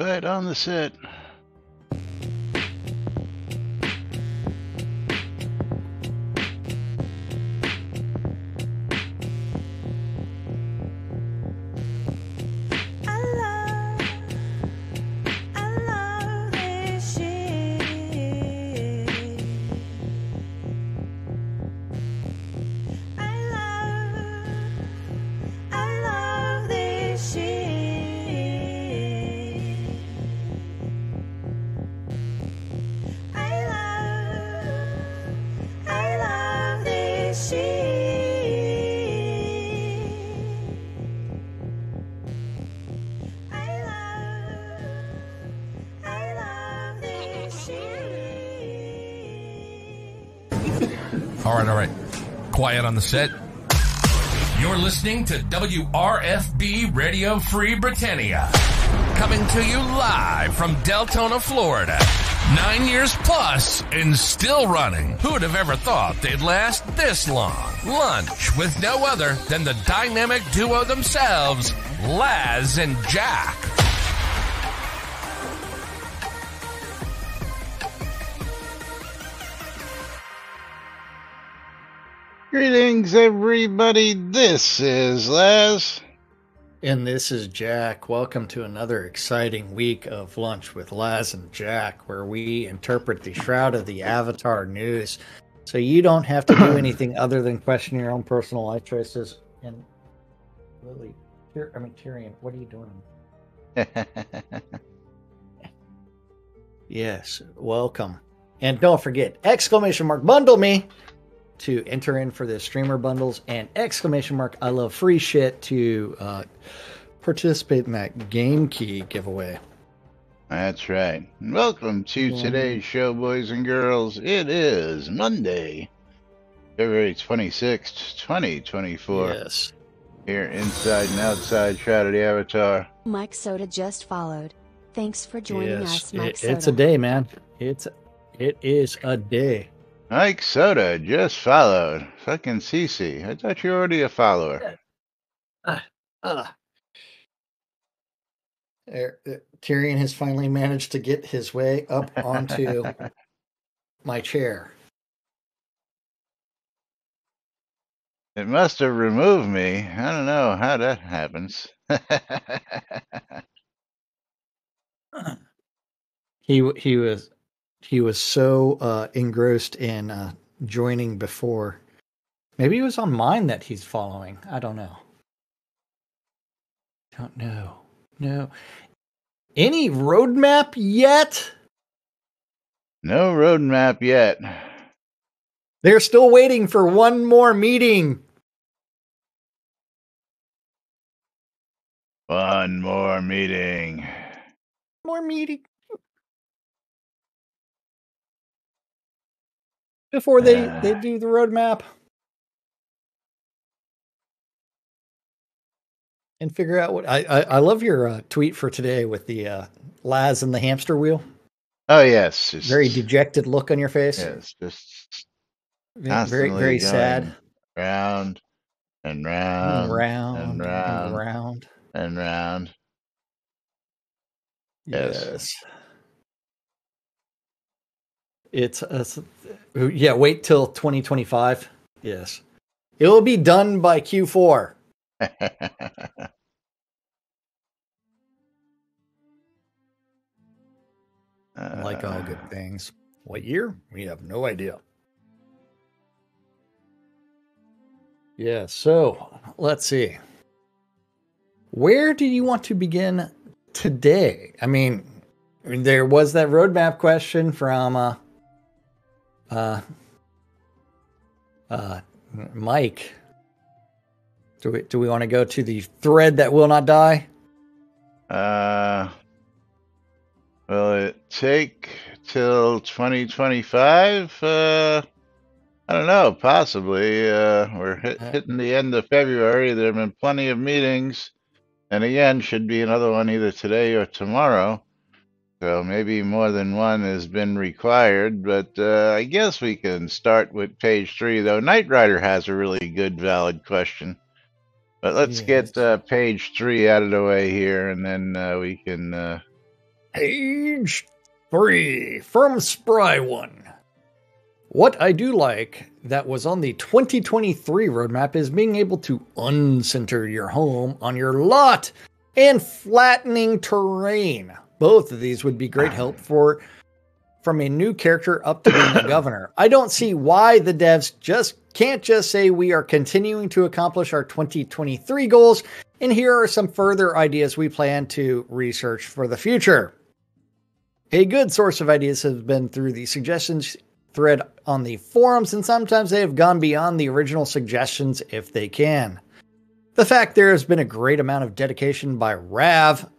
Quiet on the set. All right. Quiet on the set. You're listening to WRFB Radio Free Britannia. Coming to you live from Deltona, Florida. 9 years plus and still running. Who'd have ever thought they'd last this long? Lunch with no other than the dynamic duo themselves, Laz and Jack. Greetings, everybody. This is Laz. And this is Jack. Welcome to another exciting week of Lunch with Laz and Jack, where we interpret the Shroud of the Avatar news so you don't have to do anything other than question your own personal life choices. And Lily, Tyrion, what are you doing? Yes, welcome. And don't forget, ! Bundle me to enter in for the streamer bundles, and ! I love free shit to participate in that game key giveaway. That's right. Welcome to today's show, boys and girls. It is Monday, February 26th, 2024. Yes. Here inside and outside Shroud of the Avatar. Mike Soda just followed. Thanks for joining us, Mike Soda. It's a day, man. It is a day. Mike Soda just followed. Fucking Cece. I thought you were already a follower. Tyrion has finally managed to get his way up onto my chair. It must have removed me. I don't know how that happens. He was so engrossed in joining before. Maybe it was on mine that he's following. I don't know. Don't know. No. Any roadmap yet? No roadmap yet. They're still waiting for one more meeting. One more meeting. More meeting. Before they do the roadmap. And figure out what I love your tweet for today with the Laz and the hamster wheel. Oh yes, very dejected look on your face. Yes, just very sad. Round and round, round and round, and round and round. Yes. It's wait till 2025. Yes. It will be done by Q4. Like all good things. What year? We have no idea. Yeah, so let's see. Where do you want to begin today? I mean, there was that roadmap question from Mike. Do we want to go to the thread that will not die? Will it take till 2025? I don't know. Possibly. We're hitting the end of February. There have been plenty of meetings. And again, should be another one either today or tomorrow. So maybe more than one has been required. But I guess we can start with page 3, though. Knight Rider has a really good, valid question. But let's get page 3 out of the way here, and then we can Page 3 from Spry One. What I do like that was on the 2023 roadmap is being able to uncenter your home on your lot and flattening terrain. Both of these would be great help from a new character up to being a governor. I don't see why the devs can't just say we are continuing to accomplish our 2023 goals, and here are some further ideas we plan to research for the future. A good source of ideas has been through the suggestions thread on the forums, and sometimes they have gone beyond the original suggestions if they can. The fact there has been a great amount of dedication by Rav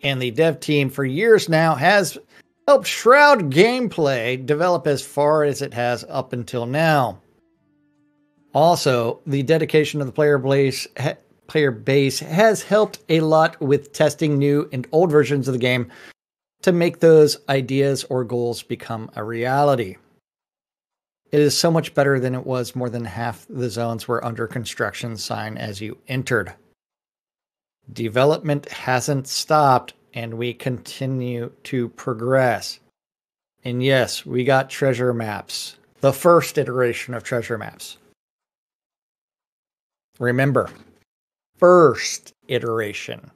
and the dev team for years now has helped Shroud gameplay develop as far as it has up until now. Also, the dedication of the player base has helped a lot with testing new and old versions of the game to make those ideas or goals become a reality. It is so much better than it was. More than half the zones were under construction sign as you entered. Development hasn't stopped, and we continue to progress. And yes, we got treasure maps. The first iteration of treasure maps. Remember, first iteration.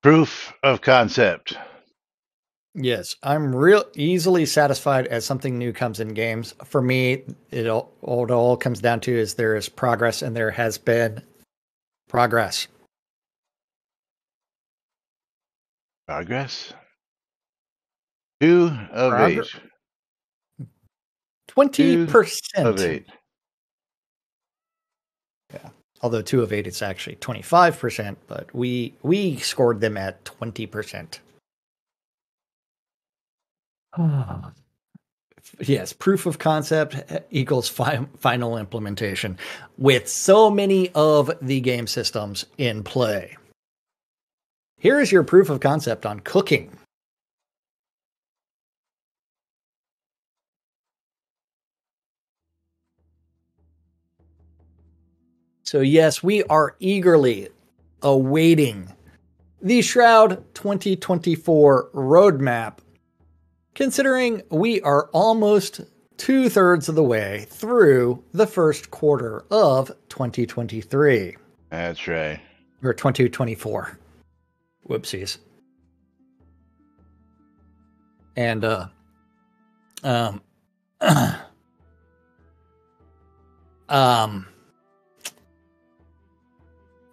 Proof of concept. Yes, I'm real easily satisfied as something new comes in games. For me, it all comes down to is there is progress, and there has been progress. Progress? 2 of 8. 20%. 2 of 8. Yeah. Although 2 of 8 is actually 25%, but we scored them at 20%. Yes, proof of concept equals final implementation with so many of the game systems in play. Here is your proof of concept on cooking. So yes, we are eagerly awaiting the Shroud 2024 roadmap, considering we are almost 2/3 of the way through the first quarter of 2023. That's right. Or 2024. Whoopsies. And,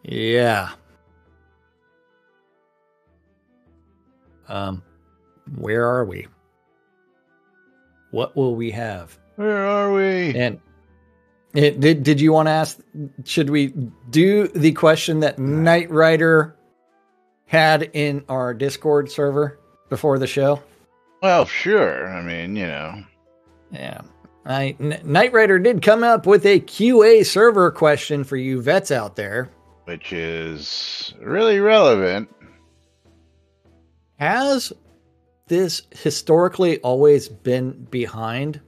yeah. Where are we? What will we have? Where are we? And did you want to ask, should we do the question that Knight Rider had in our Discord server before the show? Well, sure. I mean, you know. Yeah. Knight Rider did come up with a QA server question for you vets out there. Which is really relevant. Has this historically always been behind?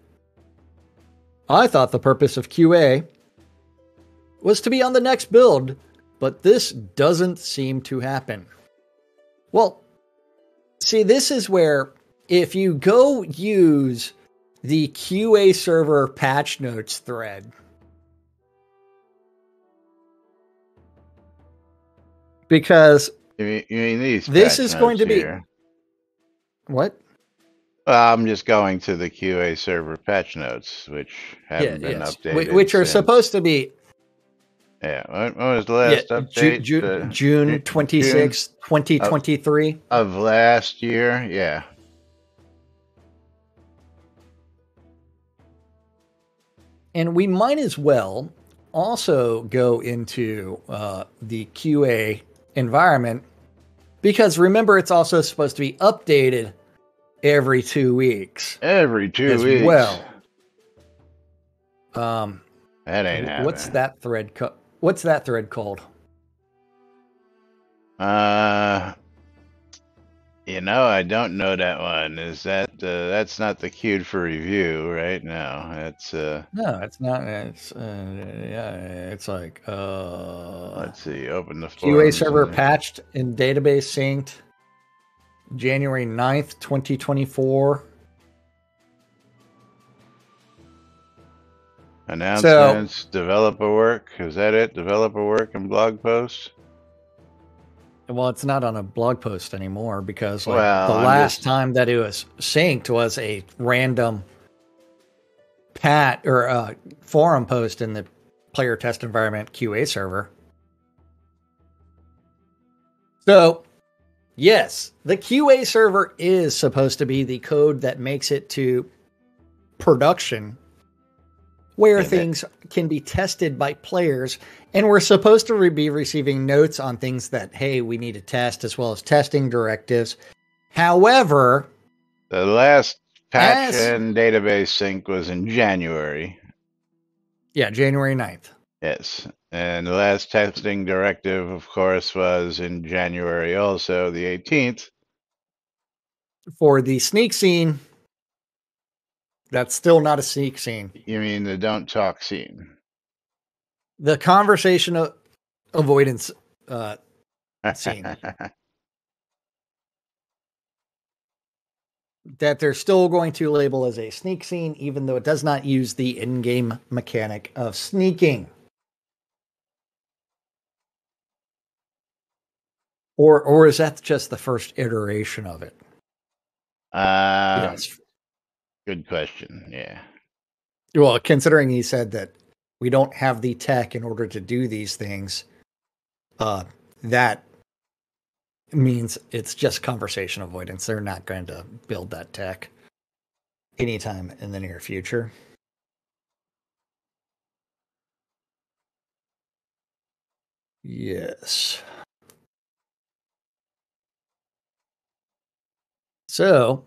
I thought the purpose of QA was to be on the next build, but this doesn't seem to happen. Well, see, this is where if you go use the QA server patch notes thread, because You mean these? this patch is going to notes be here? What? Well, I'm just going to the QA server patch notes, which haven't been updated. Which are since. supposed to be. Yeah, what was the last update? June 26, 2023. Of last year, yeah. And we might as well also go into the QA environment, because remember, it's also supposed to be updated every 2 weeks. Every 2 weeks. Well, that ain't happening. What's that thread called? You know, I don't know that one. Is that that's not the queued for review right now? It's No, it's not. It's yeah, it's like let's see. Open the QA forums server and- patched and database synced. January 9th, 2024. Announcements, developer work. Is that it? Developer work and blog posts? Well, it's not on a blog post anymore because the Well, last time that it was synced was a random forum post in the player test environment QA server. So, yes, the QA server is supposed to be the code that makes it to production where things can be tested by players. And we're supposed to be receiving notes on things that, hey, we need to test, as well as testing directives. However, the last patch and database sync was in January. Yeah, January 9th. Yes. And the last testing directive, of course, was in January also, the 18th. For the sneak scene, that's still not a sneak scene. You mean the don't talk scene? The conversation avoidance scene. That they're still going to label as a sneak scene, even though it does not use the in-game mechanic of sneaking. Or is that just the first iteration of it? Yes. Good question. Yeah. Well, considering he said that we don't have the tech in order to do these things, that means it's just conversation avoidance. They're not going to build that tech anytime in the near future. Yes. So,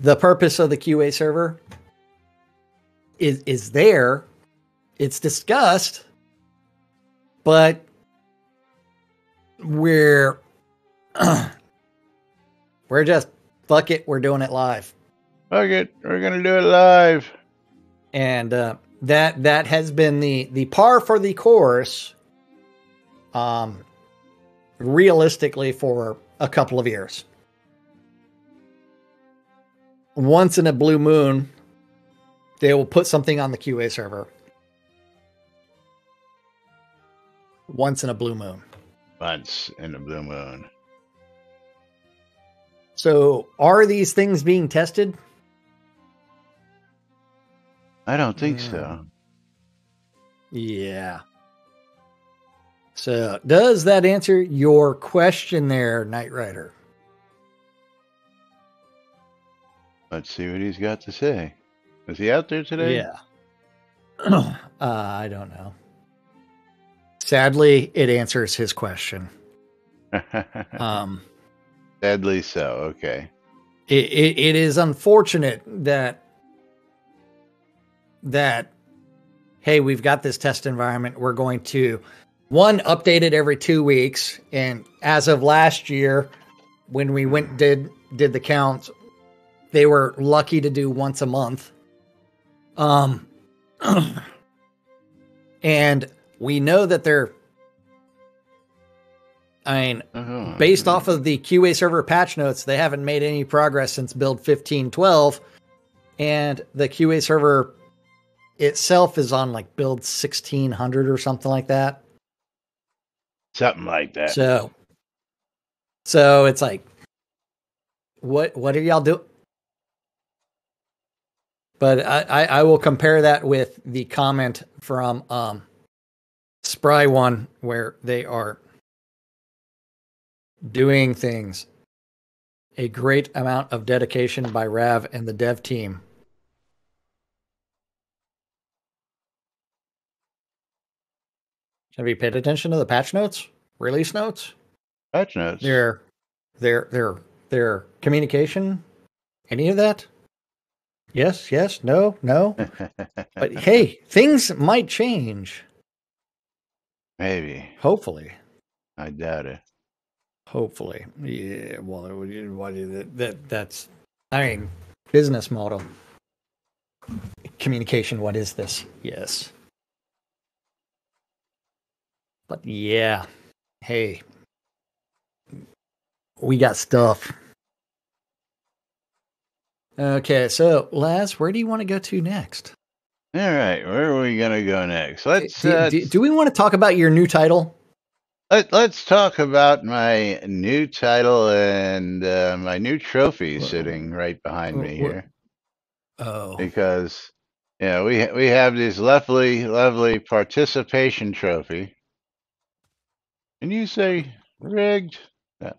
the purpose of the QA server is there. It's discussed, but we're just, fuck it, we're doing it live. Fuck it, we're gonna do it live. And that has been the par for the course, realistically, for a couple of years. Once in a blue moon, they will put something on the QA server. Once in a blue moon. Once in a blue moon. So, are these things being tested? I don't think so. Yeah. So, does that answer your question there, Knight Rider? Let's see what he's got to say. Is he out there today? Yeah. I don't know. Sadly, it answers his question. Sadly so, okay. It is unfortunate that hey, we've got this test environment. We're going to, one, update it every 2 weeks. And as of last year, when we went did the counts, they were lucky to do once a month. And we know that based off of the QA server patch notes, they haven't made any progress since build 15.12. And the QA server itself is on like build 1600 or something like that. Something like that. So it's like, what are y'all doing? But I will compare that with the comment from Spry One, where they are doing things. A great amount of dedication by Rav and the dev team. Have you paid attention to the patch notes? Release notes? Patch notes? Their communication? Any of that? Yes, no. But hey, things might change. Maybe. Hopefully. I doubt it. Hopefully. Yeah, well, that's, business model. Communication, what is this? Yes. But yeah, hey, We got stuff. Okay, so Laz, where do you want to go to next? All right, where are we gonna go next? Do we want to talk about your new title? Let's talk about my new title and my new trophy Wha- sitting right behind me wha- here, Oh, because we have this lovely participation trophy. Can you say rigged? No.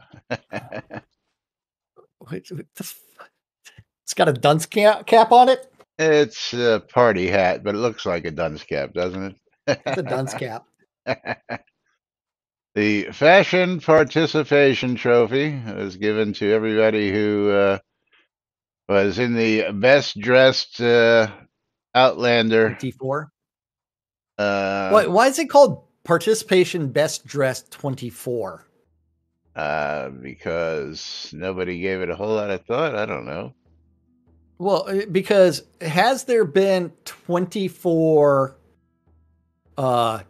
what it's got a dunce cap on it. It's a party hat, but it looks like a dunce cap, doesn't It's a dunce it? cap. The Fashion Participation Trophy was given to everybody who was in the best dressed Outlander. 24. Uh, Why is it called participation best dressed 24? because nobody gave it a whole lot of thought. I don't know. Well, because has there been 24 uh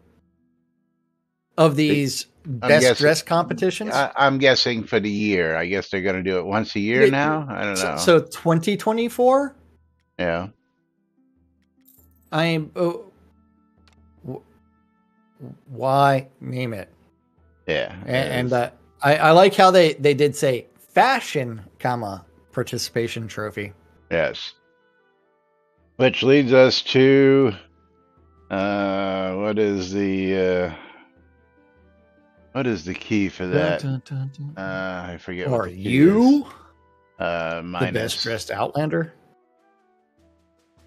of these I'm best guessing. dress competitions? I'm guessing for the year. I guess they're going to do it once a year Yeah, now. I don't know. so 2024? Yeah. I'm why name it? Yeah. And I like how they did say fashion, participation trophy. Yes. Which leads us to what is the key for that? Dun, dun, dun, dun. I forget what Are the key you is. the Minus. best dressed Outlander?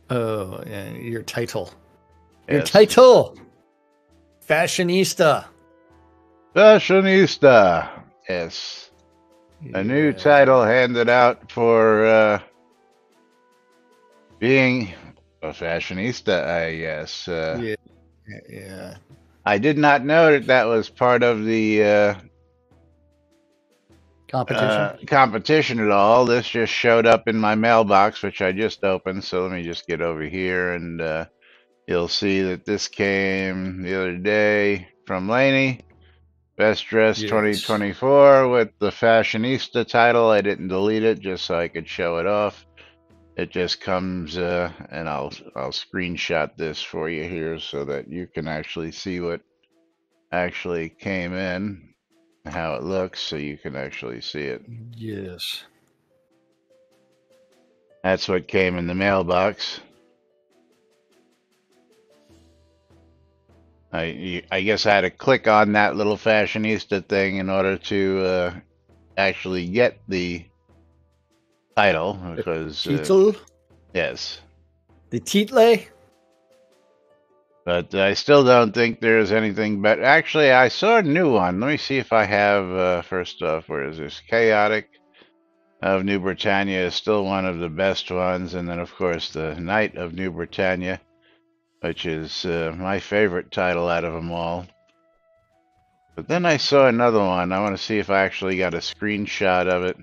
Oh, yeah, your title. Your Yes. title. Fashionista. Fashionista. Yes. A new title handed out for being a fashionista, I guess. Yeah. I did not know that was part of the competition at all. This just showed up in my mailbox, which I just opened. So let me just get over here, and you'll see that this came the other day from Laney. Best Dress Yes. 2024 with the Fashionista title. I didn't delete it just so I could show it off. It just comes, and I'll screenshot this for you here so that you can actually see what actually came in, how it looks, so you can actually see it. Yes. That's what came in the mailbox. I guess I had to click on that little fashionista thing in order to actually get the title, because Titel. yes. The title. But I still don't think there's anything better. Actually, I saw a new one. Let me see if I have, first off, where is this? Chaotic of New Britannia is still one of the best ones. And then, of course, the Knight of New Britannia, which is my favorite title out of them all. But then I saw another one. I want to see if I actually got a screenshot of it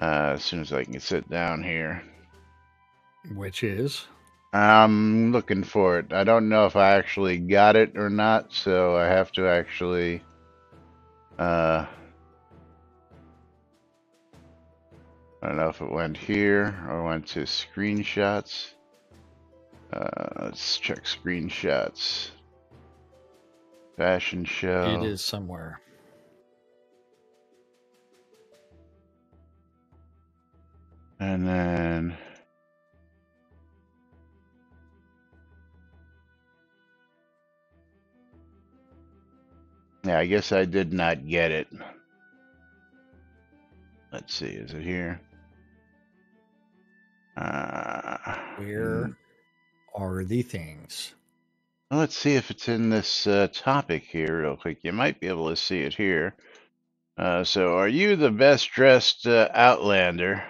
as soon as I can sit down here. Which is? I'm looking for it. I don't know if I actually got it or not, so I have to actually I don't know if it went here or went to screenshots. Let's check screenshots. Fashion show. It is somewhere. And then yeah, I guess I did not get it. Let's see, is it here? Where are the things? Well, let's see if it's in this topic here real quick. You might be able to see it here. So, are you the best dressed Outlander?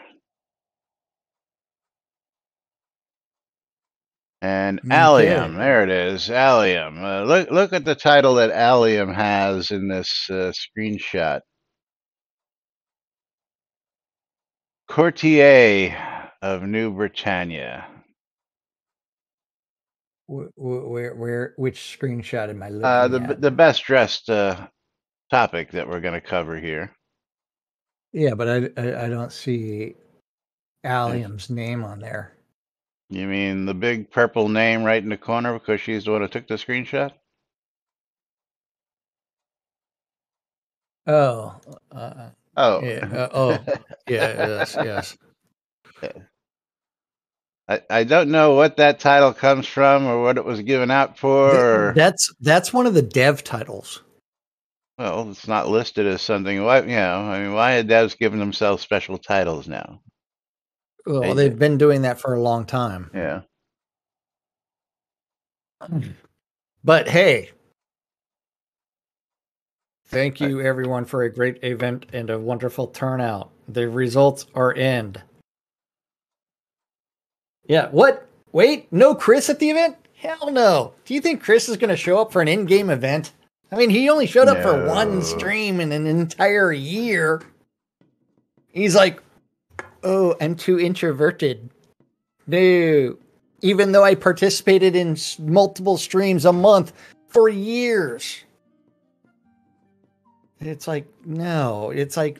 And Allium, there it is, Allium. Look at the title that Allium has in this screenshot. Courtier of New Britannia. Which screenshot am I looking at? The best dressed topic that we're going to cover here. Yeah, but I don't see Allium's name on there. You mean the big purple name right in the corner because she's the one who took the screenshot? Oh, Oh. yeah. Yeah. Yes. I don't know what that title comes from or what it was given out for. That's one of the dev titles. Well, it's not listed as something. Why, I mean, why are devs giving themselves special titles now? Well, AJ. they've been doing that for a long time. Yeah. But hey, thank you everyone for a great event and a wonderful turnout. The results are in. Yeah, what? Wait, no Chris at the event? Hell no. Do you think Chris is going to show up for an in-game event? I mean, he only showed up for one No. stream in an entire year. He's like, oh, I'm too introverted. No. Even though I participated in multiple streams a month for years. It's like, no. It's like,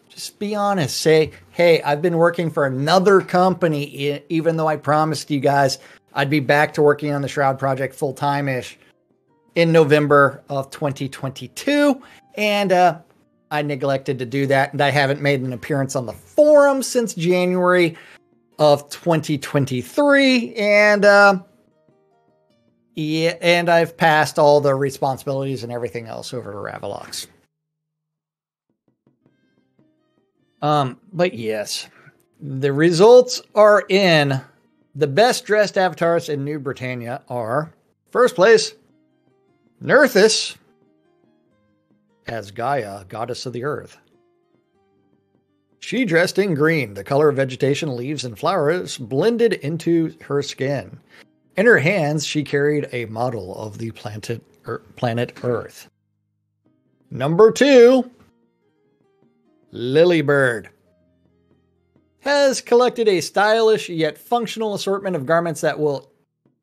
just be honest. Say, hey, I've been working for another company, even though I promised you guys I'd be back to working on the Shroud project full-time-ish in November of 2022. And I neglected to do that. And I haven't made an appearance on the forum since January of 2023. And yeah, and I've passed all the responsibilities and everything else over to Ravalox. But yes, the results are in. The best dressed avatars in New Britannia are first place, Nerthus as Gaia, goddess of the earth. She dressed in green, the color of vegetation, leaves, and flowers blended into her skin. In her hands, she carried a model of the planet Earth. Number 2, Lilybird has collected a stylish yet functional assortment of garments that will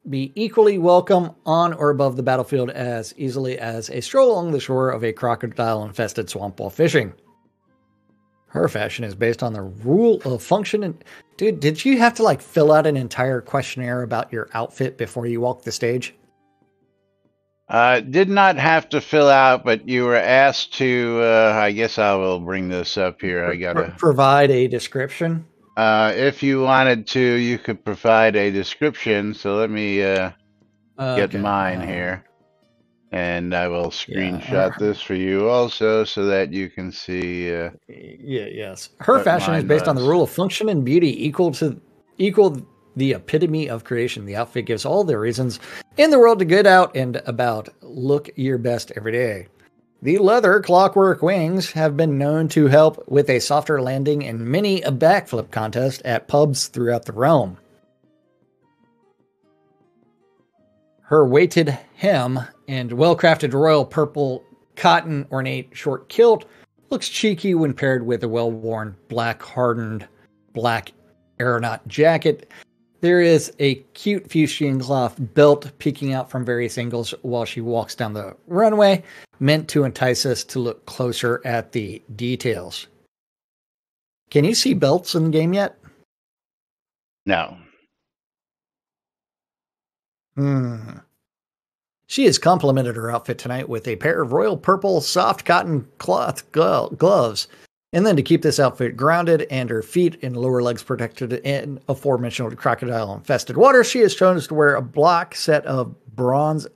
be equally welcome on or above the battlefield as easily as a stroll along the shore of a crocodile-infested swamp while fishing. Her fashion is based on the rule of function. And dude, did you have to fill out an entire questionnaire about your outfit before you walked the stage? Did not have to fill out, but you were asked to, I guess I will bring this up here. I gotta provide a description. If you wanted to, you could provide a description. So let me get mine here. And I will screenshot this for you also so that you can see. Yes. Her fashion is based on the rule of function and beauty equal the epitome of creation. The outfit gives all the reasons in the world to get out and about. Look your best every day. The leather clockwork wings have been known to help with a softer landing and many a backflip contest at pubs throughout the realm. Her weighted hem and well-crafted royal purple cotton ornate short kilt looks cheeky when paired with a well-worn hardened black aeronaut jacket. There is a cute fustian cloth belt peeking out from various angles while she walks down the runway, meant to entice us to look closer at the details. Can you see belts in the game yet? No. She has complemented her outfit tonight with a pair of royal purple soft cotton cloth gloves. And then to keep this outfit grounded and her feet and lower legs protected in aforementioned crocodile-infested water, she has chosen to wear a black set of bronze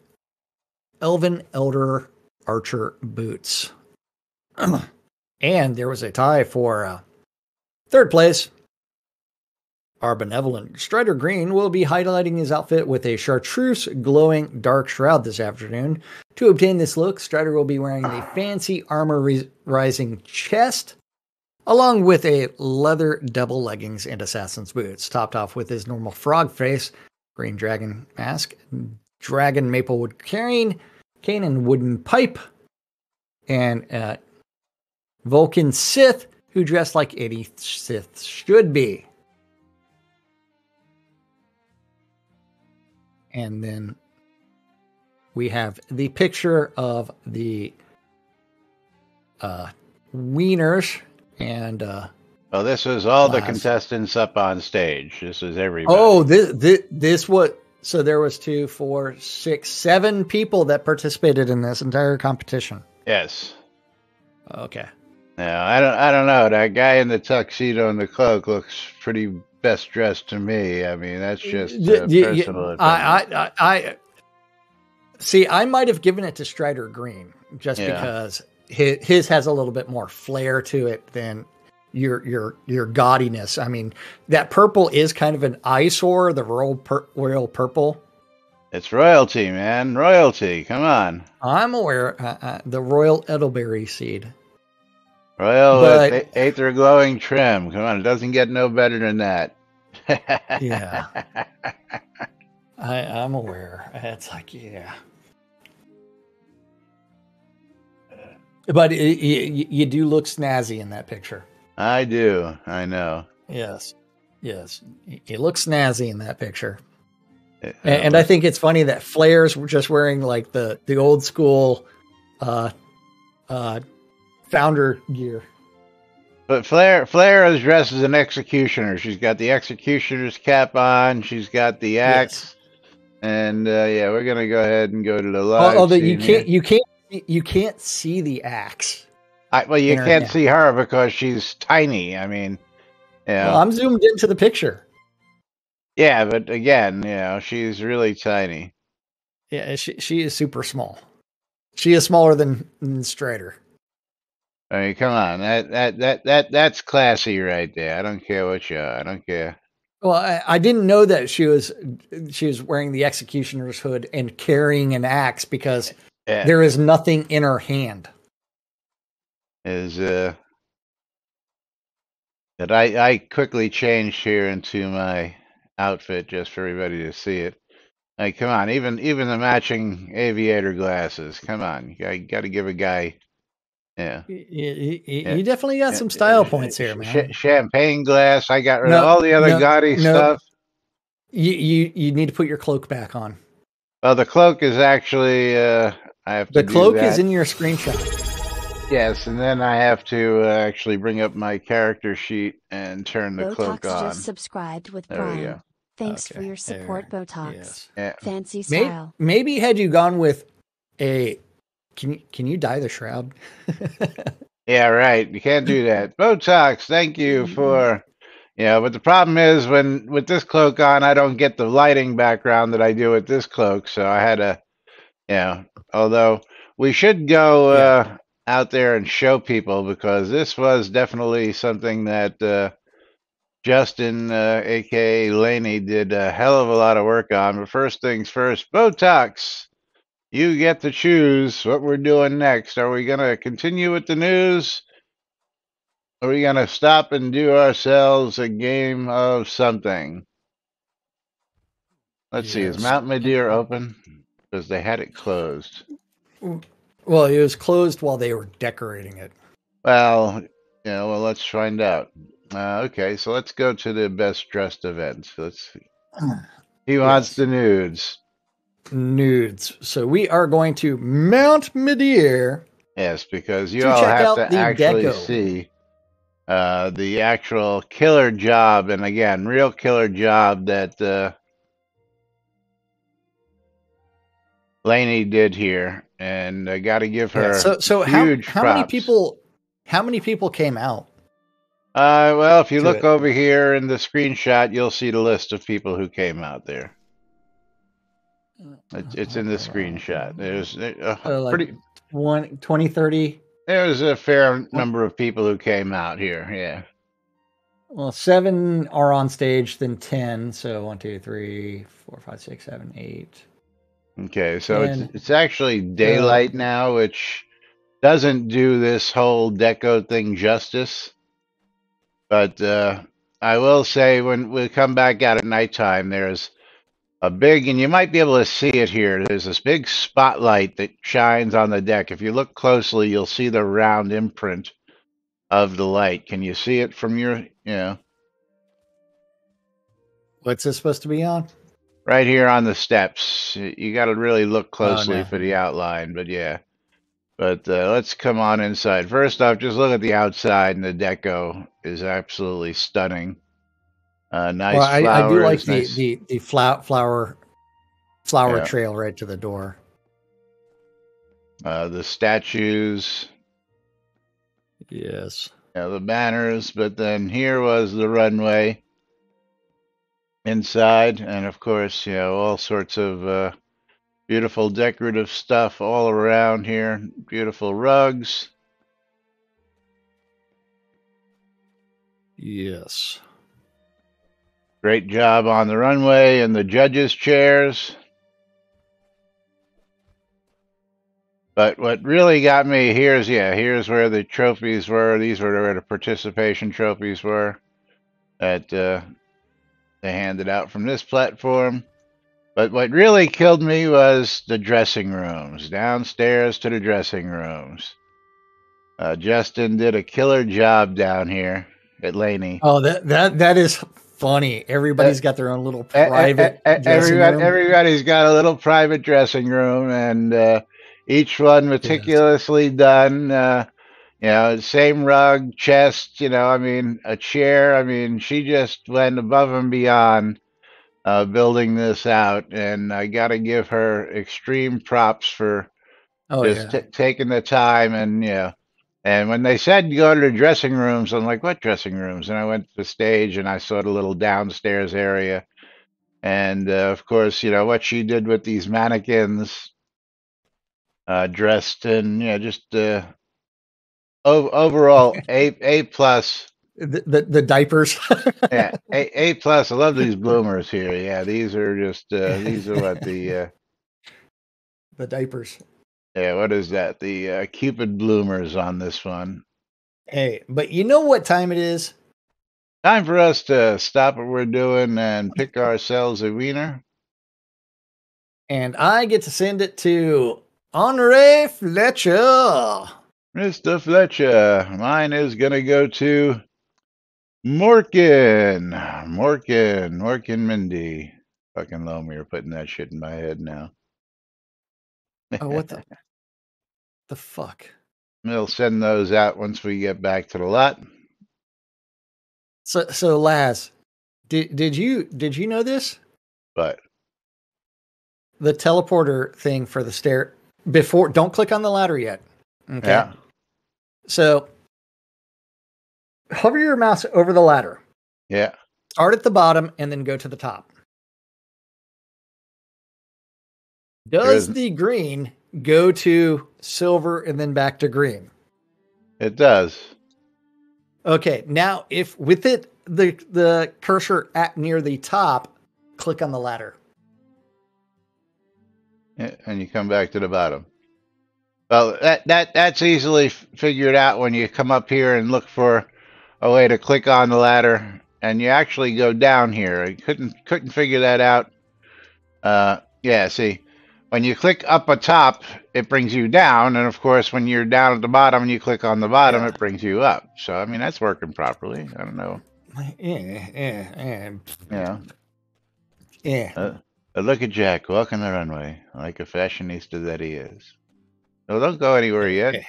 elven elder archer boots. And there was a tie for third place. Our benevolent Strider Green will be highlighting his outfit with a chartreuse glowing dark shroud this afternoon. To obtain this look, Strider will be wearing the fancy armor rising chest, along with a leather double leggings and assassin's boots, topped off with his normal frog face, green dragon mask, dragon maplewood cane and wooden pipe, and Vulcan Sith, who dressed like any Sith should be. And then we have the picture of the wieners and Well, this was all the Laz. contestants up on stage. This is everybody. Oh, this what? So there was 2, 4, 6, 7 people that participated in this entire competition. Yes. Okay. Now, I don't know. That guy in the tuxedo and the cloak looks pretty best dressed to me. I mean, that's just personal opinion. I see. I might have given it to Strider Green just Yeah. because his has a little bit more flair to it than your gaudiness. I mean, that purple is kind of an eyesore. The royal purple. It's royalty, man. Royalty. Come on. I'm aware. The royal elderberry seed. Royal But- Aether glowing trim. Come on. It doesn't get no better than that. Yeah. I'm aware. It's like, yeah. But you do look snazzy in that picture. I do. I know. Yes. Yes. You look snazzy in that picture. And I think it's funny that Flair's were just wearing like the old school founder gear. But Flair is dressed as an executioner. She's got the executioner's cap on. She's got the axe. Yes. And yeah, we're gonna go ahead and go to the live. Although you can't see the axe. Well, you can't see her because she's tiny. I mean, well, I'm zoomed into the picture. Yeah, but again, she's really tiny. Yeah, she is super small. She is smaller than Strider. I mean, come on, that's classy right there. I don't care what I don't care. Well, I didn't know that she was wearing the executioner's hood and carrying an axe because there is nothing in her hand. That I quickly changed here into my outfit just for everybody to see it. Like, come on, even the matching aviator glasses. Come on, you got to give a guy. Yeah, you definitely got some style points here, man. Champagne glass. I got rid of all the other gaudy stuff. You need to put your cloak back on. Well, the cloak is actually I have to. The cloak is in your screenshot. Yes, and then I have to actually bring up my character sheet and turn the cloak on. Just subscribed with Brian. Thanks for your support, Botox. Yes. Yeah. Fancy style. Maybe had you gone with a. Can you dye the shroud? Yeah, right. You can't do that. Botox, thank you for. But the problem is with this cloak on, I don't get the lighting background that I do with this cloak. So I had to, although we should go out there and show people because this was definitely something that Justin, aka Laney, did a hell of a lot of work on. But first things first, Botox. You get to choose what we're doing next. Are we going to continue with the news? Are we going to stop and do ourselves a game of something? Let's see. Is Mount Madeira open? Because they had it closed. Well, it was closed while they were decorating it. Well, let's find out. Okay, so let's go to the best dressed event. Let's see. He wants the nudes. Nudes. So we are going to Mount Madeira. Yes, because you all have to actually see the actual killer job, and again, real killer job that Laney did here, and I got to give her huge how props. How many people came out? Well, if you look over here in the screenshot, you'll see the list of people who came out there. It's in the screenshot. There's pretty 20, 30. There's a fair number of people who came out here. Yeah. Well, 7 are on stage, then 10. So 1, 2, 3, 4, 5, 6, 7, 8. Okay, so it's actually daylight now, which doesn't do this whole deco thing justice. But I will say when we come back out at nighttime, there's a big, and you might be able to see it here. There's this big spotlight that shines on the deck. If you look closely, you'll see the round imprint of the light. Can you see it from your, What's this supposed to be on? Right here on the steps. You got to really look closely for the outline, but yeah. But let's come on inside. First off, just look at the outside, and the deco is absolutely stunning. Well, Nice I do like flowers, the nice. the flower Yeah, trail right to the door. the statues, Yes. the banners. But then here was the runway inside, and of course, all sorts of beautiful decorative stuff all around here. Beautiful rugs. Yes. Great job on the runway and the judges' chairs. But what really got me here's where the trophies were. These were where the participation trophies were that they handed out from this platform. But what really killed me was the dressing rooms, downstairs to the dressing rooms. Justin did a killer job down here at Laney. Oh, that is funny. Uh, Everybody's got their own little private dressing room. Everybody's got a little private dressing room, and each one Yes. meticulously done. Same rug, chest. I mean, a chair. I mean, she just went above and beyond building this out, and I got to give her extreme props for Oh just yeah. taking the time. And and when they said go to the dressing rooms, I'm like, what dressing rooms? And I went to the stage, and I saw the little downstairs area. And of course, what she did with these mannequins dressed in, just overall A plus. The diapers. Yeah, A plus. I love these bloomers here. Yeah, these are just these are what the The diapers. yeah, what is that? The Cupid bloomers on this one. Hey, but you know what time it is? Time for us to stop what we're doing and pick ourselves a wiener. And I get to send it to Henri Fletcher. Mr. Fletcher, mine is gonna go to Morkin Mindy. Fucking low, you're putting that shit in my head now. Oh, what the fuck? We'll send those out once we get back to the lot. So Laz, did you know this? But The teleporter thing for the stair before, don't click on the ladder yet. Okay. yeah, So hover your mouse over the ladder. yeah. Start at the bottom and then go to the top. Does There's, the green go to silver and then back to green? it does. Okay, now if with it the cursor at near the top, click on the ladder. Yeah, and you come back to the bottom. Well, that's easily figured out when you come up here and look for a way to click on the ladder, and you actually go down here. I couldn't figure that out. Yeah, see, when you click up atop, it brings you down, and of course, when you're down at the bottom and you click on the bottom, Yeah. it brings you up. So, I mean, that's working properly. I don't know. Yeah. Look at Jack walking the runway like a fashionista that he is. No, don't go anywhere yet.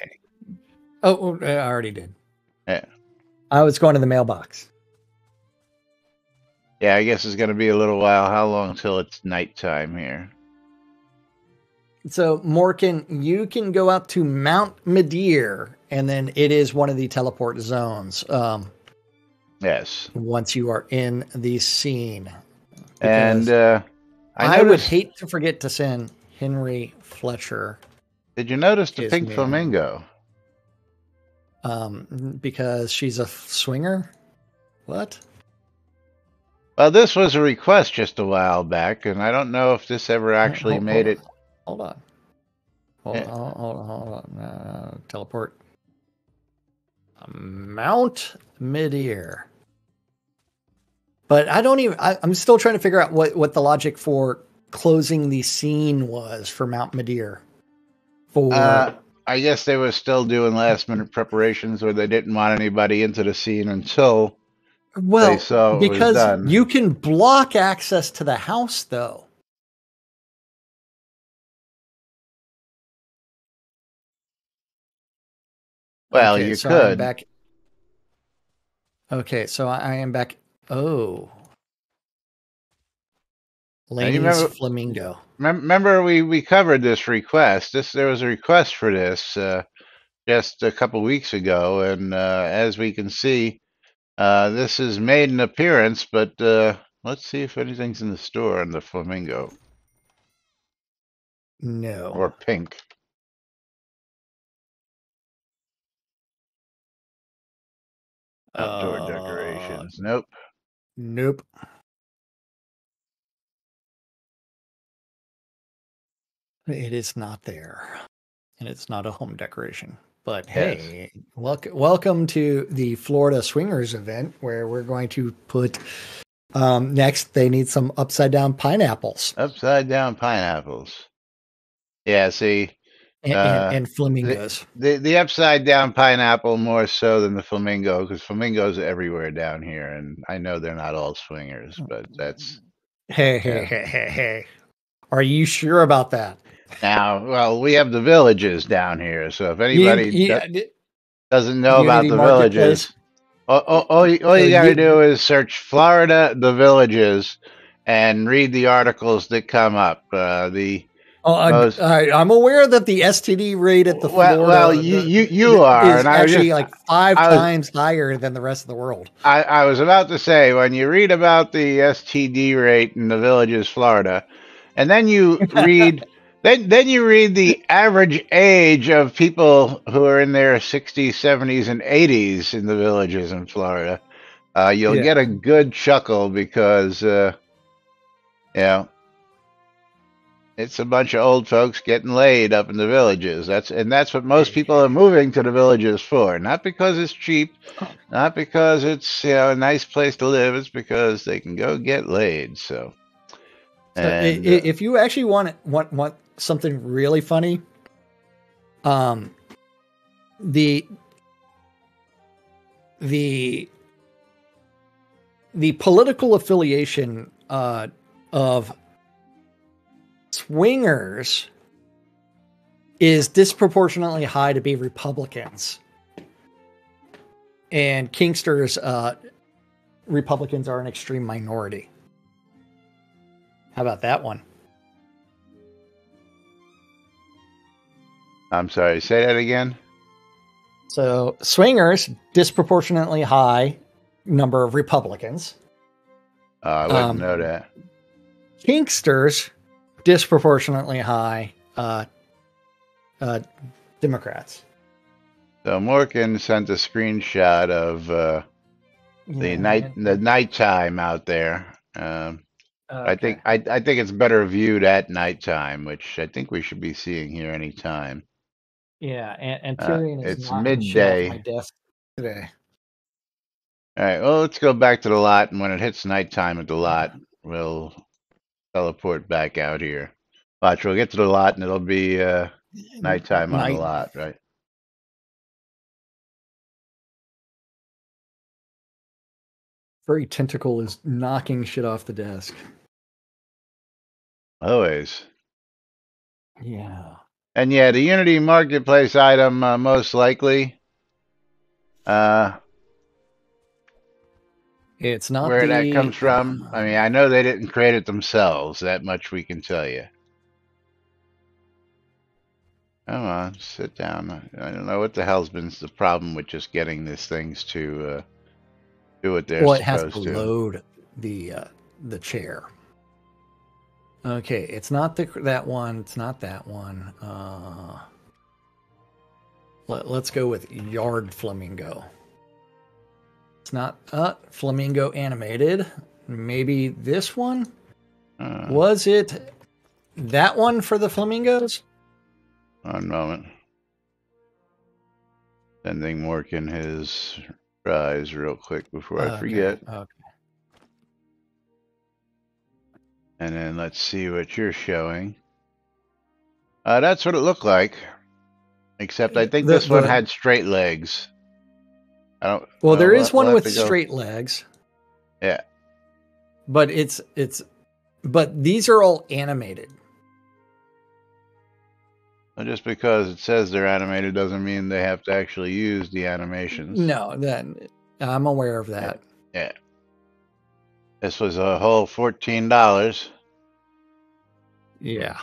Oh, I already did. Yeah. I was going to the mailbox. Yeah, I guess it's going to be a little while. How long till it's nighttime here? So, Morkin, you can go out to Mount Madeir, and then it is one of the teleport zones. Yes. Once you are in the scene. And I would hate to forget to send Henry Fletcher. Did you notice the his pink name. flamingo? Because she's a swinger? What? Well, this was a request just a while back, and I don't know if this ever actually made it. Hold on. Hold on. Teleport. Mount Midair. But I don't even. I'm still trying to figure out what the logic for closing the scene was for Mount Midair. I guess they were still doing last minute preparations where they didn't want anybody into the scene until they saw it was done. You can block access to the house, though. Well, Okay, you so I am could. back. Okay, so I am back. Oh, Now, you Laney's remember flamingo. remember we covered this request. There was a request for this just a couple weeks ago, and as we can see, this has made an appearance. But let's see if anything's in the store on the flamingo No. or pink outdoor Uh, decorations. Nope. nope. It is not there, and it's not a home decoration. But Yes. hey, welcome to the Florida Swingers event, where we're going to put. Next, they need some upside down pineapples Upside down pineapples. Yeah. See. Uh, and flamingos. the upside down pineapple more so than the flamingo, because flamingos are everywhere down here, and I know they're not all swingers, but that's Hey, hey, yeah. hey, hey, hey. Are you sure about that? Now, well, we have the villages down here, so if anybody doesn't know about Unity the Marketplace. villages, all So you got to you, do is search Florida the villages and read the articles that come up. The oh, most I'm aware that the STD rate at the well, Florida you are, is and actually like five I was times higher than the rest of the world. I was about to say, when you read about the STD rate in the villages, Florida, and then you read then you read the average age of people who are in their 60s, 70s, and 80s in the villages in Florida, you'll Yeah. get a good chuckle because you know it's a bunch of old folks getting laid up in the villages. That's what most people are moving to the villages for. Not because it's cheap, not because it's a nice place to live. It's because they can go get laid. So So and if you actually want something really funny, the the the political affiliation of swingers is disproportionately high to be Republicans, and Kingsters Republicans are an extreme minority. How about that one? I'm sorry, say that again. So swingers disproportionately high number of Republicans. I wouldn't know that. Kingsters disproportionately high Democrats. So Morgan sent a screenshot of the nighttime out there. Okay. I think it's better viewed at nighttime, which I think we should be seeing here anytime. Yeah, and Tyrion is It's knocking shit off my midday. desk today. All right, well, let's go back to the lot, and when it hits nighttime at the lot, we'll teleport back out here. Watch, we'll get to the lot, and it'll be nighttime on the Night. lot, right? Furry Tentacle is knocking shit off the desk. Always. Yeah. And yeah, the Unity Marketplace item most likely. It's not Where that the. comes from, I mean, I know they didn't create it themselves. That much we can tell you. Come on, sit down. I don't know what the hell's been the problem with just getting these things to do what they're Well, it has to supposed to. load the chair. Okay, it's not that one. It's not that one. Let's go with Yard Flamingo. It's not Flamingo animated. Maybe this one? Was it that one for the flamingos? One moment. Sending Morgan his prize real quick before I forget. Okay. And then let's see what you're showing. That's what it looked like. Except I think this one had straight legs. I don't. Well, there is one we'll with straight legs. Yeah. But but these are all animated. Just because it says they're animated doesn't mean they have to actually use the animations. No, then I'm aware of Yeah. that. Yeah. This was a whole $14. Yeah.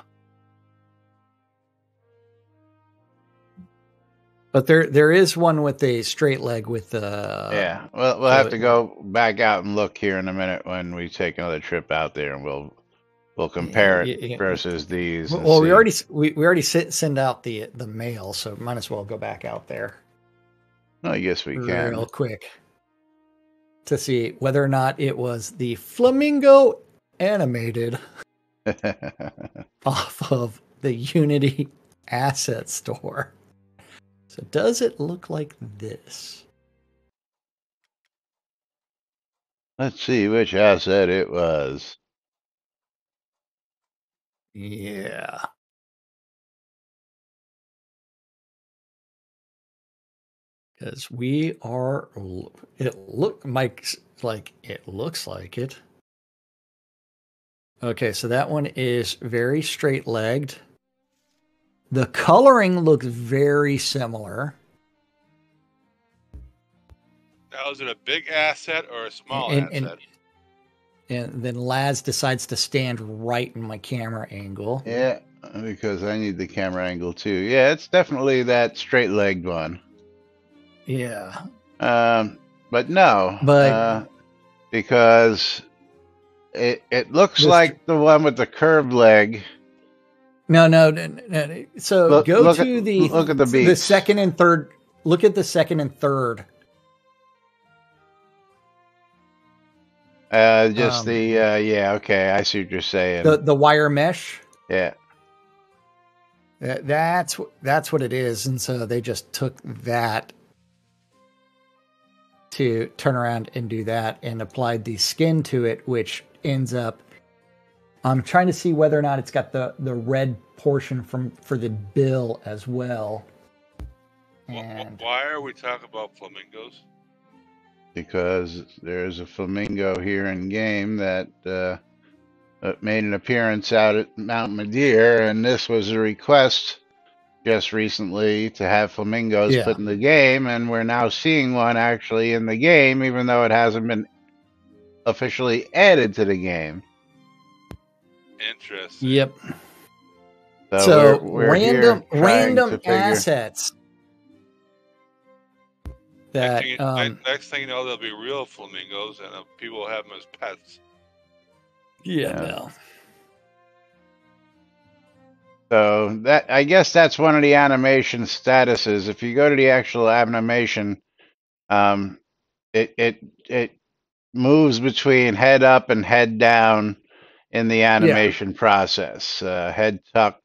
But there is one with a straight leg with Yeah. Well, we'll so have to go back out and look here in a minute when we take another trip out there, and we'll compare it versus these and well, see. we already send out the mail, so might as well go back out there No, I guess we real can. quick to see whether or not it was the Flamingo animated off of the Unity asset store. So does it look like this? Let's see which asset it was. Yeah. Because we are, Mike's like, it looks like it. Okay, so that one is very straight legged. The coloring looks very similar. Now, is it a big asset or a small And, asset? and then Laz decides to stand right in my camera angle. Yeah, because I need the camera angle too. Yeah, it's definitely that straight-legged one. Yeah. But no, But because it looks the like the one with the curved leg. no. So Look go at to the the beaks. second and third. Look at the second and third. Just the yeah, okay, I see what you're saying. The wire mesh. Yeah. That's what it is, and so they just took that to turn around and do that, and applied the skin to it, which ends up. I'm trying to see whether or not it's got the red portion for the bill as well. And Why are we talking about flamingos? Because there's a flamingo here in game that made an appearance out at Mount Madeira, and this was a request just recently to have flamingos put in the game, and we're now seeing one actually in the game, even though it hasn't been officially added to the game. Interesting. Yep. So we're random assets. That next thing you know, there'll be real flamingos, and people will have them as pets. Yeah. No. So that, I guess that's one of the animation statuses. If you go to the actual animation, it moves between head up and head down in the animation process. Head tucked,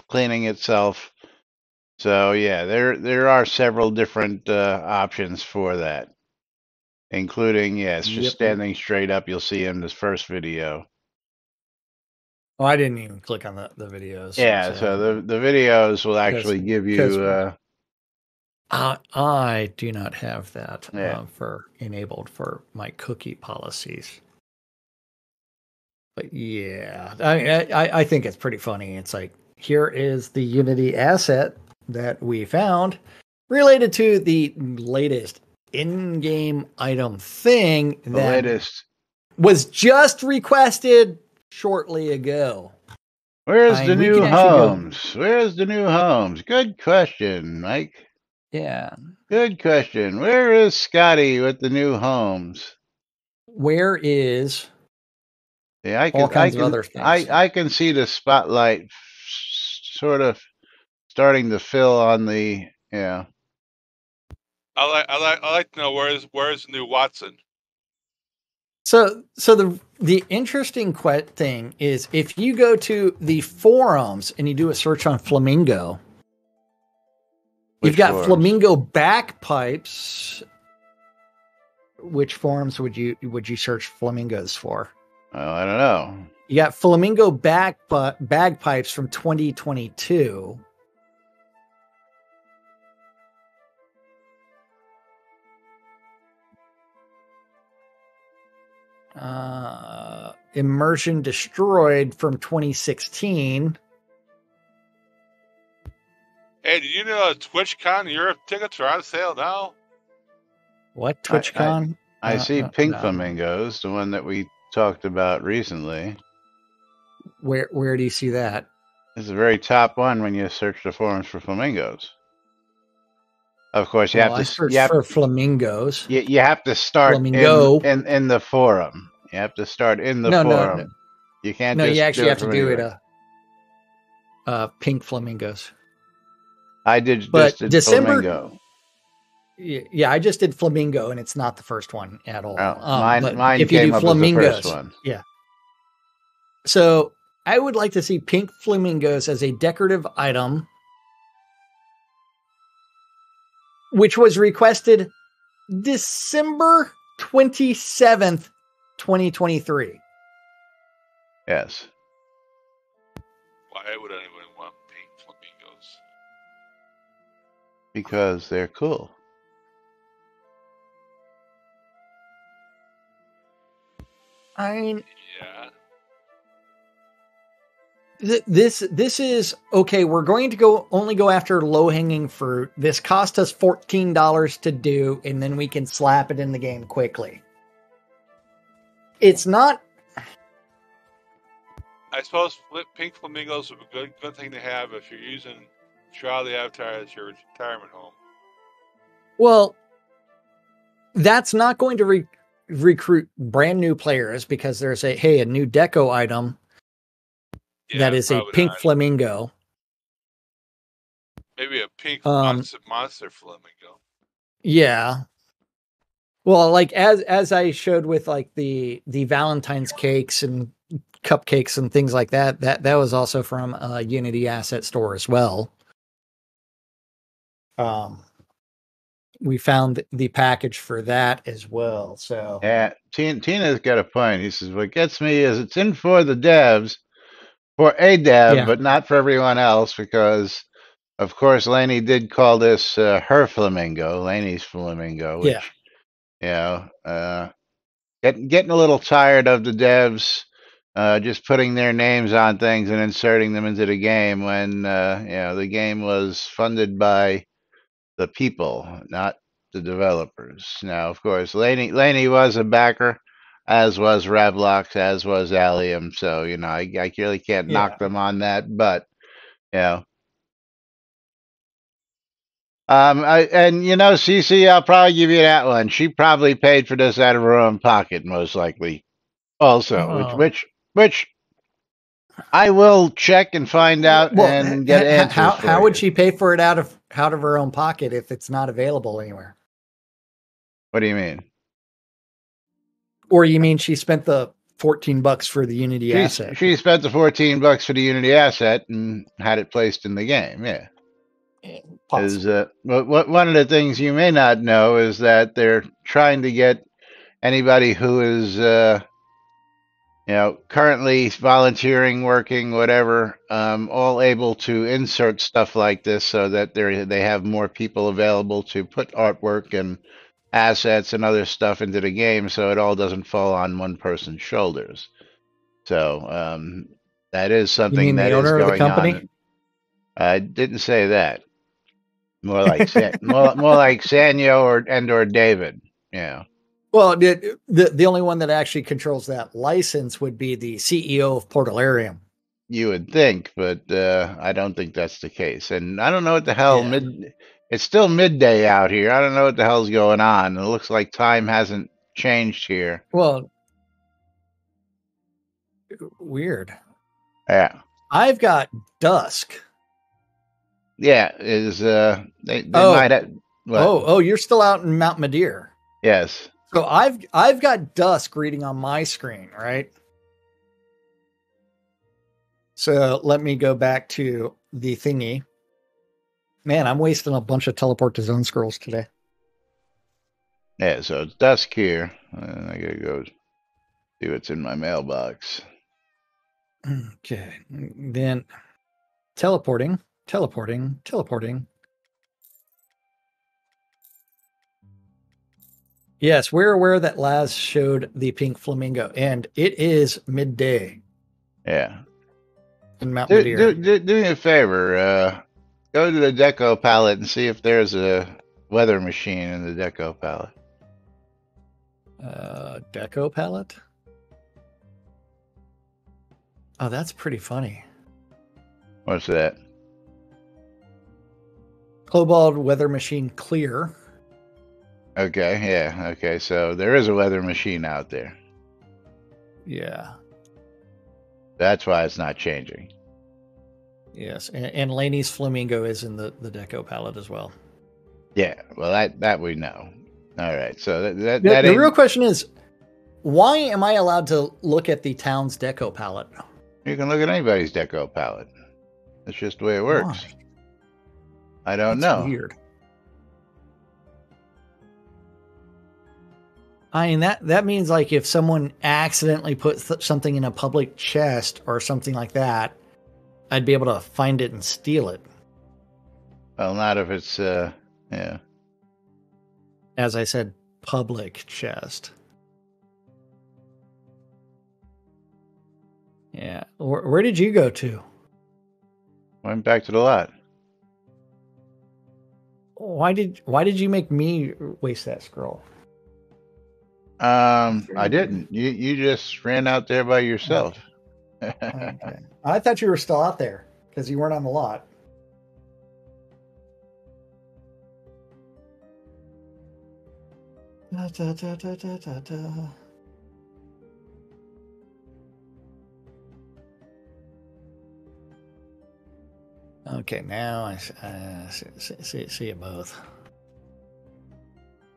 cleaning itself. So yeah, there are several different options for that, including just standing straight up. You'll see in this first video. Oh, I didn't even click on the videos. Yeah, so the videos will actually give you. I do not have that for enabled for my cookie policies. But yeah, I think it's pretty funny. It's like, here is the Unity asset that we found related to the latest in-game item thing that was just requested shortly ago. Where's the new homes? Where's the new homes? Good question, Mike. Yeah. Good question. Where is Scotty with the new homes? Where is all kinds of other things? I can see the spotlight sort of starting to fill on the I like to know where's the new Watson. So the interesting thing is, if you go to the forums and you do a search on flamingo, you've got flamingo bagpipes. Which forums would you search flamingos for? I don't know. You got flamingo bagpipes from 2022. Immersion Destroyed from 2016. Hey, did you know TwitchCon Europe tickets are on sale now? What I, I, TwitchCon? I see pink No. flamingos, the one that we talked about recently. Where do you see that? It's the very top one when you search the forums for flamingos. Of course, Well, I searched for flamingos. you have to start Flamingo. in the forum. You have to start in the No, forum. You can't no. You just do actually it have to from do anywhere. it. Pink flamingos. I did But just did December. flamingo. Yeah, I just did flamingo, and it's not the first one at all. But Mine if you do came up as the first flamingos, one. yeah. So I would like to see pink flamingos as a decorative item, which was requested December 27th, 2023. Yes. Why would anyone want pink flamingos? Because they're cool. Yeah. This is okay. We're going to only go after low hanging fruit. This cost us $14 to do, and then we can slap it in the game quickly. It's not. I suppose pink flamingos would be a good thing to have if you're using Shroud the Avatar as your retirement home. Well, that's not going to recruit brand new players because there's a new deco item that is a pink flamingo. Maybe a pink monster flamingo. Yeah. Well, like as I showed with like the Valentine's cakes and cupcakes and things like that was also from a Unity asset store as well. We found the package for that as well. So yeah, Tina's got a point. He says, "What gets me is it's in for the devs, for a dev, but not for everyone else, because of course Laney did call this her flamingo, Laney's flamingo, which getting a little tired of the devs just putting their names on things and inserting them into the game when the game was funded by the people, not the developers. Now, of course, Laney was a backer, as was Ravlox, as was Allium. So I really can't knock them on that, but CC, I'll probably give you that one. She probably paid for this out of her own pocket, most likely. Also, which I will check and find out and get answers for how you. would she pay for it out of her own pocket if it's not available anywhere? What do you mean? Or you mean she spent the $14 for the Unity asset? She spent the $14 for the Unity asset and had it placed in the game. Yeah. One of the things you may not know is that they're trying to get anybody who is currently volunteering, working, whatever, all able to insert stuff like this so that they have more people available to put artwork and assets and other stuff into the game, so it all doesn't fall on one person's shoulders. So that is something that is going on. I didn't say that. More like more like Sanyo or David. Yeah. Well, the only one that actually controls that license would be the CEO of Portalarium. You would think, but I don't think that's the case. And I don't know what the hell it's still midday out here. I don't know what the hell's going on. It looks like time hasn't changed here. Well, weird. Yeah. I've got dusk. Yeah, they might have. What? You're still out in Mount Madeir. Yes. So I've got dusk reading on my screen, right? So let me go back to the thingy. Man, I'm wasting a bunch of teleport to zone scrolls today. Yeah, so it's dusk here. I gotta go see what's in my mailbox. Okay, then teleporting. Yes, we're aware that Laz showed the pink flamingo, and it is midday. Yeah. In Mount Madeir. Do me a favor. Go to the deco palette and see if there's a weather machine in the deco palette. Deco palette. Oh, that's pretty funny. What's that? Cobalt weather machine clear. Okay, yeah, okay. So there is a weather machine out there. Yeah. That's why it's not changing. Yes, and Laney's Flamingo is in the deco palette as well. Yeah, well, that we know. All right, so that The real question is, why am I allowed to look at the town's deco palette? You can look at anybody's deco palette. That's just the way it works. Why? I don't That's know. weird. I mean, that means like if someone accidentally put something in a public chest or something like that, I'd be able to find it and steal it. Well, not if it's yeah. As I said, public chest. Yeah. Where did you go to? Went back to the lot. Why did you make me waste that scroll? I didn't. You just ran out there by yourself. Okay. I thought you were still out there because you weren't on the lot. Da, da, da, da, da, da, da. Okay, now I see you both.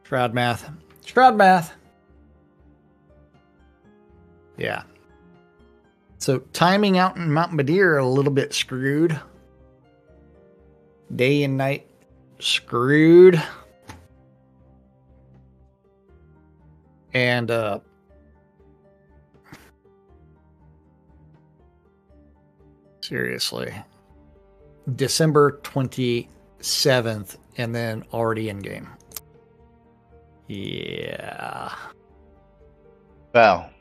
Shroud math. Shroud math. Yeah. So timing out in Mount Madeira a little bit screwed. Day and night screwed. And seriously. December 27th and then already in game. Yeah. Well,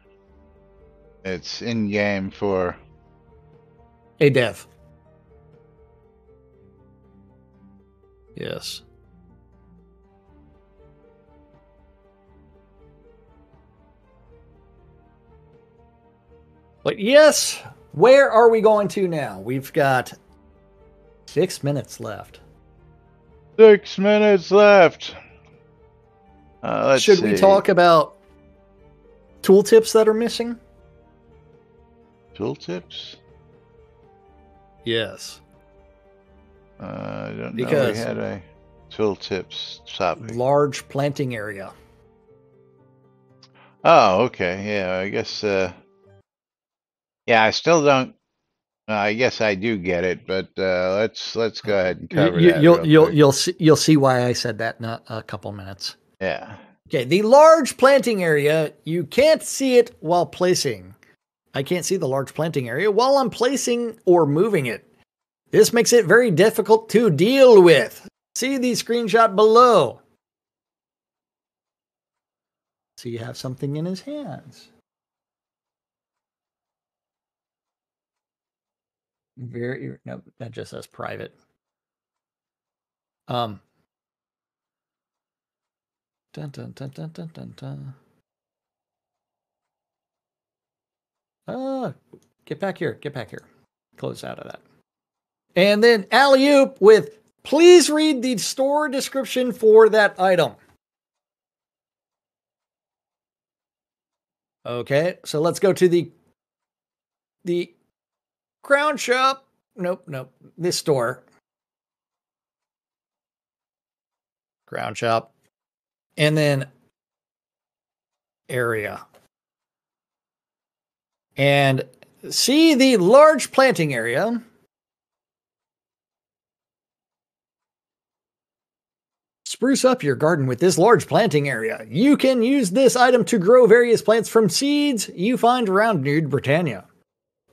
it's in game for A dev. Yes. But yes, where are we going to now? We've got 6 minutes left. 6 minutes left. Let's Should see. we talk about tooltips that are missing? Tooltips? Yes. I don't know. Because We had a tooltips topic. large planting area. Oh, okay. Yeah, I guess. Yeah, I still don't. I guess I do get it, but let's go ahead and cover that. You'll see why I said that in a couple minutes. Yeah. Okay, the large planting area, you can't see it while placing. I can't see the large planting area while I'm placing or moving it. This makes it very difficult to deal with. See the screenshot below. So you have something in his hands. No, that just says private. Dun, dun, dun, dun, dun, dun, dun. Get back here. Get back here. Close out of that. And then alley-oop with, please read the store description for that item. Okay, so let's go to the crown shop. Nope. This store. Crown shop. And then area. And see the large planting area. Spruce up your garden with this large planting area. You can use this item to grow various plants from seeds you find around New Britannia.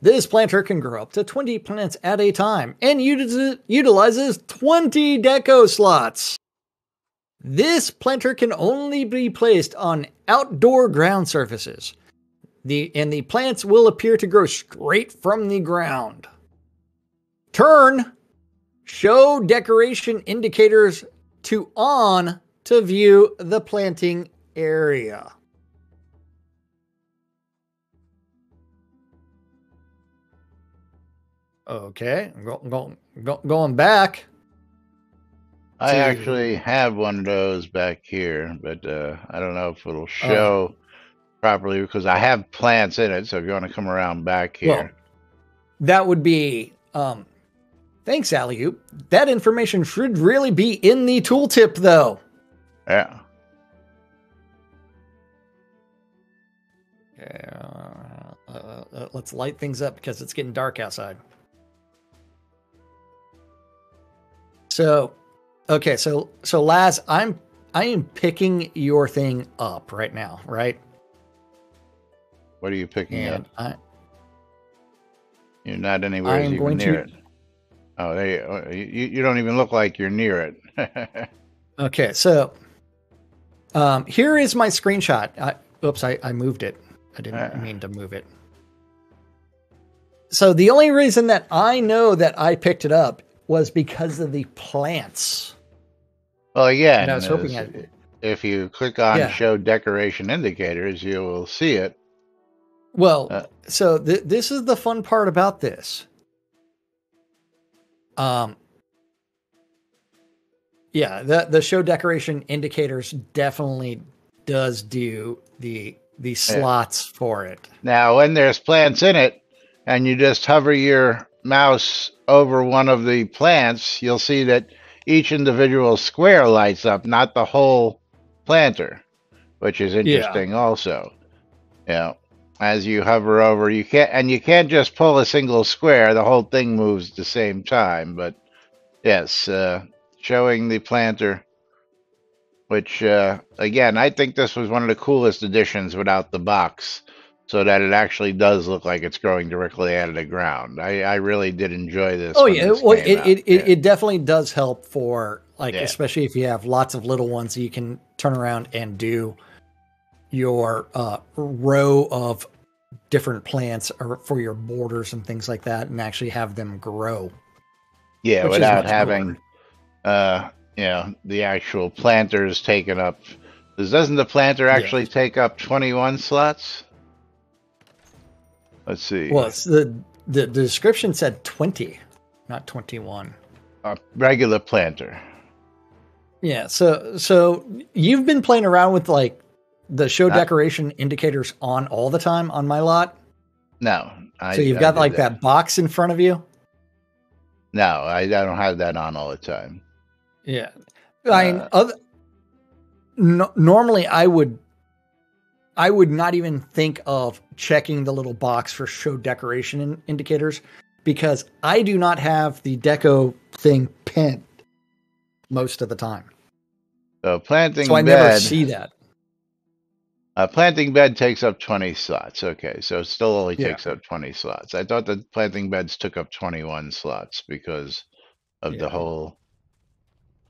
This planter can grow up to 20 plants at a time and utilizes 20 deco slots. This planter can only be placed on outdoor ground surfaces. The plants will appear to grow straight from the ground. Turn show decoration indicators to on to view the planting area. Okay, going back. I actually have one of those back here, but I don't know if it'll show properly because I have plants in it. So if you want to come around back here. Well, that would be, thanks, Alley-oop. That information should really be in the tooltip, though. Yeah. Let's light things up because it's getting dark outside. So, okay, so Laz, I am picking your thing up right now, right? What are you picking And up? You're not anywhere even near it. Oh, you don't even look like you're near it. Okay, so here is my screenshot. Oops, I moved it. I didn't mean to move it. So the only reason that I know that I picked it up was because of the plants. Well, again, and I was hoping if you click on show decoration indicators, you will see it. Well, so this is the fun part about this. Yeah, the show decoration indicators definitely does do the slots for it. Now, when there's plants in it, and you just hover your mouse over one of the plants, you'll see that each individual square lights up, not the whole planter, which is interesting also. As you hover over, you can't just pull a single square, the whole thing moves at the same time. But yes, showing the planter, which again, I think this was one of the coolest additions without the box, so that it actually does look like it's growing directly out of the ground. I really did enjoy this. Oh yeah, well, it definitely does help for especially if you have lots of little ones, you can turn around and do your row of different plants or for your borders and things like that, and actually have them grow. Yeah, without having the actual planters taken up. Doesn't the planter actually take up 21 slots? Let's see. Well, it's the description said 20, not 21. A regular planter. Yeah, so you've been playing around with the show decoration indicators on all the time on my lot? No. So you've got that box in front of you? No, I don't have that on all the time. Yeah. Normally I would not even think of checking the little box for show decoration indicators because I do not have the deco thing pinned most of the time. So planting so I bed, never see that. Planting bed takes up 20 slots. Okay, so it still only takes up 20 slots. I thought that planting beds took up 21 slots because of the whole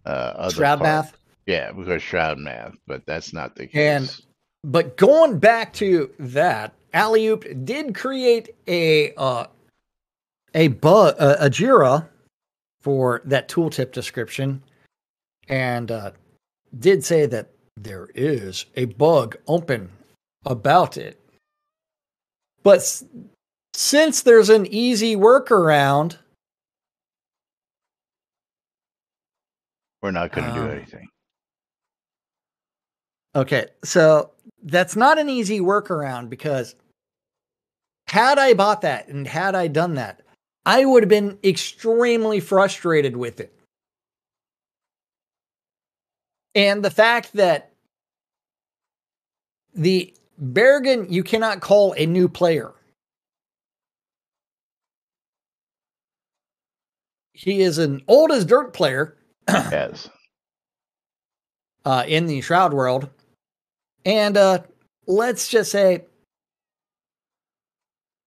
other Shroud part. math? Yeah, because Shroud math, but that's not the case. But going back to that, Alley-oop did create a JIRA for that tooltip description, and did say that there is a bug open about it. But since there's an easy workaround, we're not going to do anything. Okay, so that's not an easy workaround because had I bought that and had I done that, I would have been extremely frustrated with it. And the fact that the Bergen, you cannot call a new player. He is an old as dirt player. Yes. In the Shroud world. And let's just say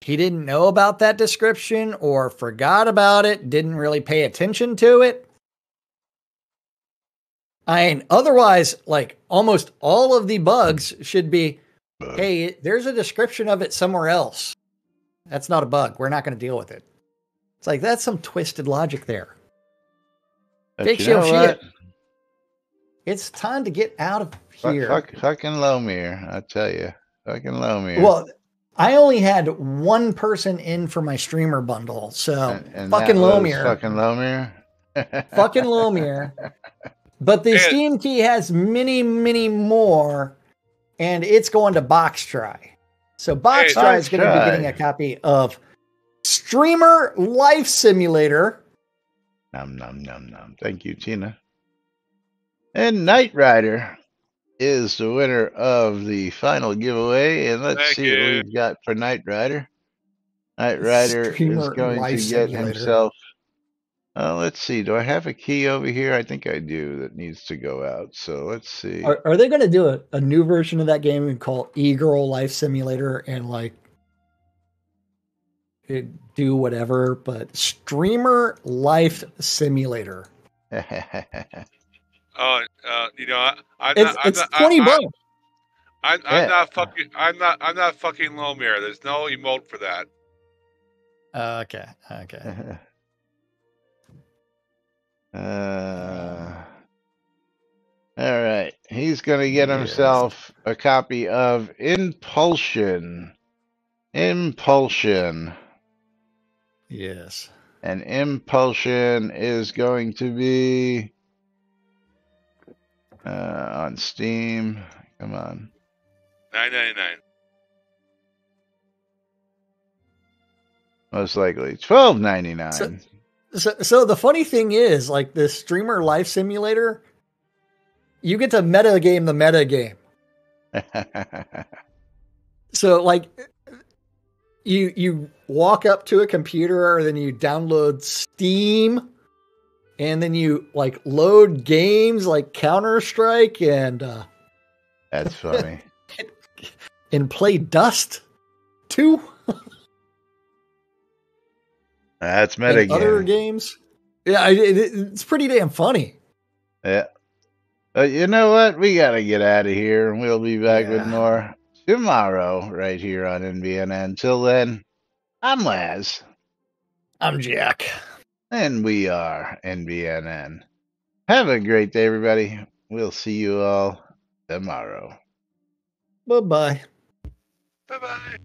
he didn't know about that description or forgot about it, didn't really pay attention to it. Otherwise, almost all of the bugs should be, hey, there's a description of it somewhere else. That's not a bug. We're not going to deal with it. It's that's some twisted logic there. But Fix you your know shit. what? It's time to get out of here. Fucking Lomir, I tell you. Fucking Lomir. Well, I only had one person in for my streamer bundle, so and fucking that was Lomir. fucking Lomir. Fucking Lomir. But the Steam key has many, many more, and it's going to Box Try. So Box Try is going to be getting a copy of Streamer Life Simulator. Nom, nom, nom, nom. Thank you, Tina. And Knight Rider is the winner of the final giveaway. And let's see what we've got for Knight Rider. Knight Rider is going to get himself. Let's see. Do I have a key over here? I think I do that needs to go out. So let's see. Are they going to do a new version of that game called E-Girl Life Simulator and like do whatever? But Streamer Life Simulator. You know, it's $20. I'm not fucking Lomir. There's no emote for that. Okay. All right. He's going to get himself a copy of Impulsion. Yes. And Impulsion is going to be on Steam. Come on. $9.99. Most likely $12.99. So the funny thing is, like this Streamer Life Simulator, you get to metagame the metagame. So like you walk up to a computer, and then you download Steam, and then you like load games like Counter-Strike and that's funny. and play Dust 2. That's metagame. Other games. Yeah, it's pretty damn funny. Yeah. You know what? We got to get out of here, and we'll be back with more tomorrow right here on NBNN. Until then, I'm Laz. I'm Jack. And we are NBNN. Have a great day, everybody. We'll see you all tomorrow. Bye-bye. Bye-bye.